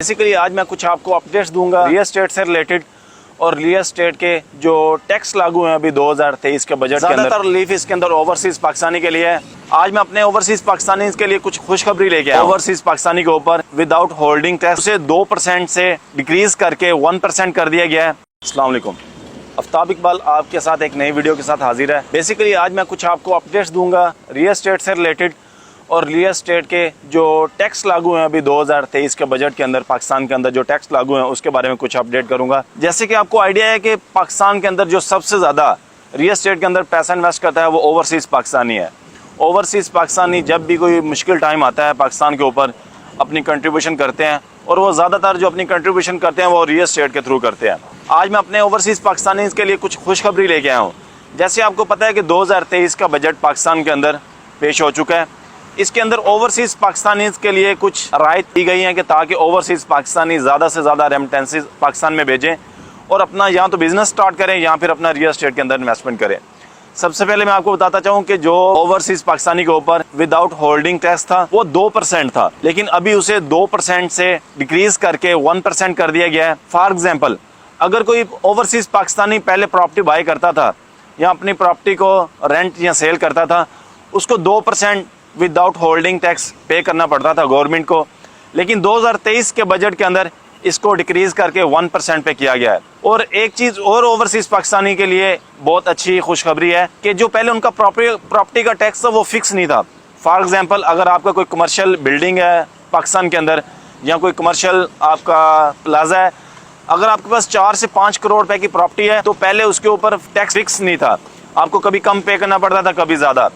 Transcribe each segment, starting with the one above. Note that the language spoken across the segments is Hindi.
बेसिकली आज मैं कुछ आपको अपडेट्स दूंगा रियल एस्टेट से रिलेटेड और रियल एस्टेट के जो टैक्स लागू हैं अभी 2023 के बजट के अंदर। ज़्यादातर रिलीफ इसके अंदर ओवरसीज पाकिस्तानी के लिए है। आज मैं अपने ओवरसीज पाकिस्तानी के लिए कुछ खुशखबरी लेके आया। ओवरसीज पाकिस्तानी के ऊपर विदाउट होल्डिंग टैक्स उसे 2% से डिक्रीज करके 1% कर दिया गया है। अस्सलाम वालेकुम, आफ्ताब इकबाल आपके साथ एक नई वीडियो के साथ हाजिर है। बेसिकली आज मैं कुछ आपको अपडेट्स दूंगा रियल एस्टेट से रिलेटेड और रियल एस्टेट के जो टैक्स लागू हैं अभी 2023 के बजट के अंदर। पाकिस्तान के अंदर जो टैक्स लागू हैं उसके बारे में कुछ अपडेट करूंगा। जैसे कि आपको आइडिया है कि पाकिस्तान के अंदर जो सबसे ज़्यादा रियल एस्टेट के अंदर पैसा इन्वेस्ट करता है वो ओवरसीज़ पाकिस्तानी है। ओवरसीज़ पाकिस्तानी जब भी कोई मुश्किल टाइम आता है पाकिस्तान के ऊपर अपनी कंट्रीब्यूशन करते हैं, और वो ज़्यादातर जो अपनी कंट्रीब्यूशन करते हैं वो रियल एस्टेट के थ्रू करते हैं। आज मैं अपने ओवरसीज़ पाकिस्तानी के लिए कुछ खुशखबरी लेके आया हूँ। जैसे आपको पता है कि 2023 का बजट पाकिस्तान के अंदर पेश हो चुका है। इसके अंदर ओवरसीज़ पाकिस्तानी के लिए कुछ राय दी गई हैं कि ताकि ओवरसीज़ पाकिस्तानी ज़्यादा से ज़्यादा रेमिटेंसेस पाकिस्तान में भेजें और अपना या तो बिज़नेस स्टार्ट करें या फिर अपना रियल एस्टेट के अंदर इन्वेस्टमेंट करें। सबसे पहले मैं आपको बताता चाहूँ कि जो ओवरसीज़ पाकिस्तानी के ऊपर विदाउट होल्डिंग टैक्स था वो 2% था, लेकिन अभी उसे 2% से डिक्रीज करके 1% कर दिया गया है। फॉर एग्जाम्पल, अगर कोई ओवरसीज़ पाकिस्तानी पहले प्रॉपर्टी बाई करता था या अपनी प्रॉपर्टी को रेंट या सेल करता था, उसको 2% विदाउट होल्डिंग टैक्स पे करना पड़ता था गवर्नमेंट को, लेकिन 2023 के बजट के अंदर इसको डिक्रीज करके 1% पे किया गया है। और एक चीज़ और ओवरसीज़ पाकिस्तानी के लिए बहुत अच्छी खुशखबरी है कि जो पहले उनका प्रॉपर्टी का टैक्स था वो फिक्स नहीं था। फॉर एग्जांपल, अगर आपका कोई कमर्शियल बिल्डिंग है पाकिस्तान के अंदर या कोई कमर्शियल आपका प्लाजा है, अगर आपके पास 4 से 5 करोड़ रुपए की प्रॉपर्टी है तो पहले उसके ऊपर टैक्स फिक्स नहीं था, आपको कभी कम पे करना पड़ता था कभी ज़्यादा।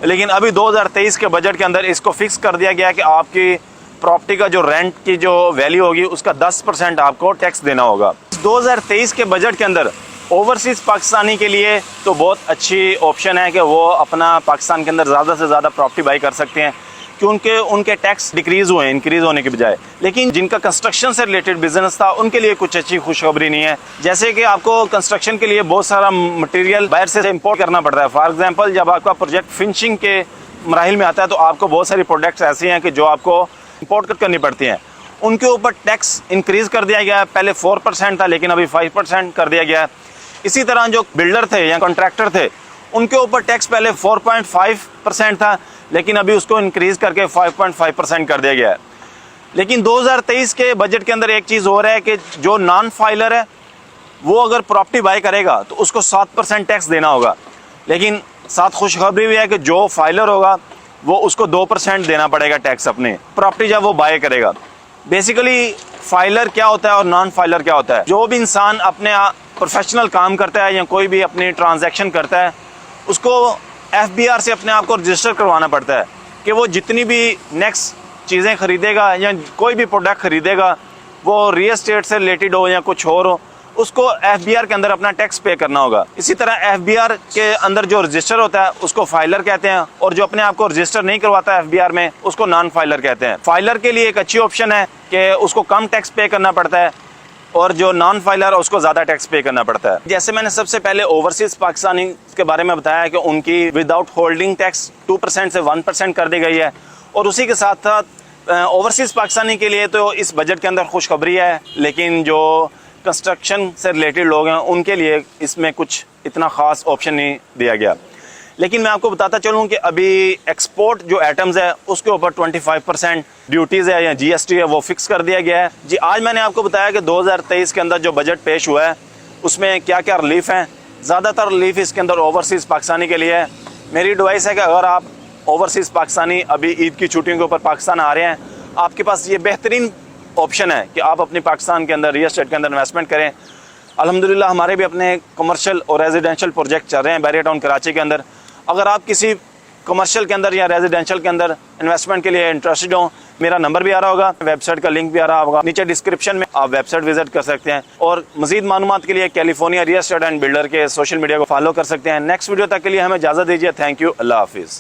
लेकिन अभी 2023 के बजट के अंदर इसको फिक्स कर दिया गया है कि आपकी प्रॉपर्टी का जो रेंट की जो वैल्यू होगी उसका 10% आपको टैक्स देना होगा। 2023 के बजट के अंदर ओवरसीज़ पाकिस्तानी के लिए तो बहुत अच्छी ऑप्शन है कि वो अपना पाकिस्तान के अंदर ज़्यादा से ज़्यादा प्रॉपर्टी बाई कर सकते हैं क्योंकि उनके टैक्स डिक्रीज़ हुए हैं इंक्रीज़ होने के बजाय। लेकिन जिनका कंस्ट्रक्शन से रिलेटेड बिजनेस था उनके लिए कुछ अच्छी खुशखबरी नहीं है। जैसे कि आपको कंस्ट्रक्शन के लिए बहुत सारा मटेरियल बाहर से इंपोर्ट करना पड़ता है। फॉर एग्जांपल, जब आपका प्रोजेक्ट फिनिशिंग के मराहिल में आता है तो आपको बहुत सारी प्रोडक्ट्स ऐसी हैं कि जो आपको इंपोर्ट करनी पड़ती हैं, उनके ऊपर टैक्स इंक्रीज़ कर दिया गया है। पहले 4% था लेकिन अभी 5% कर दिया गया है। इसी तरह जो बिल्डर थे या कॉन्ट्रैक्टर थे उनके ऊपर टैक्स पहले 4.5% था लेकिन अभी उसको इंक्रीज़ करके 5.5% कर दिया गया है। लेकिन 2023 के बजट के अंदर एक चीज़ हो रहा है कि जो नॉन फाइलर है वो अगर प्रॉपर्टी बाई करेगा तो उसको 7% टैक्स देना होगा, लेकिन साथ खुशखबरी भी है कि जो फाइलर होगा वो उसको 2% देना पड़ेगा टैक्स अपने प्रॉपर्टी जब वो बाई करेगा। बेसिकली फाइलर क्या होता है और नॉन फाइलर क्या होता है? जो भी इंसान अपने प्रोफेशनल काम करता है या कोई भी अपनी ट्रांजैक्शन करता है उसको FBR से अपने आप को रजिस्टर करवाना पड़ता है कि वो जितनी भी नेक्स्ट चीज़ें ख़रीदेगा या कोई भी प्रोडक्ट ख़रीदेगा वो रियल एस्टेट से रिलेटेड हो या कुछ और हो, उसको FBR के अंदर अपना टैक्स पे करना होगा। इसी तरह FBR के अंदर जो रजिस्टर होता है उसको फाइलर कहते हैं और जो अपने आप को रजिस्टर नहीं करवाता FBR में उसको नॉन फाइलर कहते हैं। फाइलर के लिए एक अच्छी ऑप्शन है कि उसको कम टैक्स पे करना पड़ता है और जो नॉन फाइलर है उसको ज़्यादा टैक्स पे करना पड़ता है। जैसे मैंने सबसे पहले ओवरसीज़ पाकिस्तानी के बारे में बताया कि उनकी विदाउट होल्डिंग टैक्स 2% से 1% कर दी गई है, और उसी के साथ साथ ओवरसीज़ पाकिस्तानी के लिए तो इस बजट के अंदर खुशखबरी है, लेकिन जो कंस्ट्रक्शन से रिलेटेड लोग हैं उनके लिए इसमें कुछ इतना ख़ास ऑप्शन नहीं दिया गया। लेकिन मैं आपको बताता चलूँ कि अभी एक्सपोर्ट जो आइटम्स है उसके ऊपर 25% ड्यूटीज़ है या GST है वो फिक्स कर दिया गया है। जी, आज मैंने आपको बताया कि 2023 के अंदर जो बजट पेश हुआ है उसमें क्या क्या रिलीफ हैं। ज़्यादातर रिलीफ इसके अंदर ओवरसीज़ पाकिस्तानी के लिए है। मेरी एडवाइस है कि अगर आप ओवरसीज़ पाकिस्तानी अभी ईद की छुट्टियों के ऊपर पाकिस्तान आ रहे हैं, आपके पास ये बेहतरीन ऑप्शन है कि आप अपने पाकिस्तान के अंदर रियल एस्टेट के अंदर इन्वेस्टमेंट करें। अल्हम्दुलिल्लाह हमारे भी अपने कमर्शियल और रेजिडेंशियल प्रोजेक्ट चल रहे हैं बैरिया टाउन कराची के अंदर। अगर आप किसी कमर्शियल के अंदर या रेजिडेंशियल के अंदर इन्वेस्टमेंट के लिए इंटरेस्टेड हो, मेरा नंबर भी आ रहा होगा, वेबसाइट का लिंक भी आ रहा होगा नीचे डिस्क्रिप्शन में, आप वेबसाइट विजिट कर सकते हैं। और मजीद मालूमात के लिए California real estate and builder के सोशल मीडिया को फॉलो कर सकते हैं। नेक्स्ट वीडियो तक के लिए हमें इजाज़त दीजिए। थैंक यू, अल्लाह हाफिज़।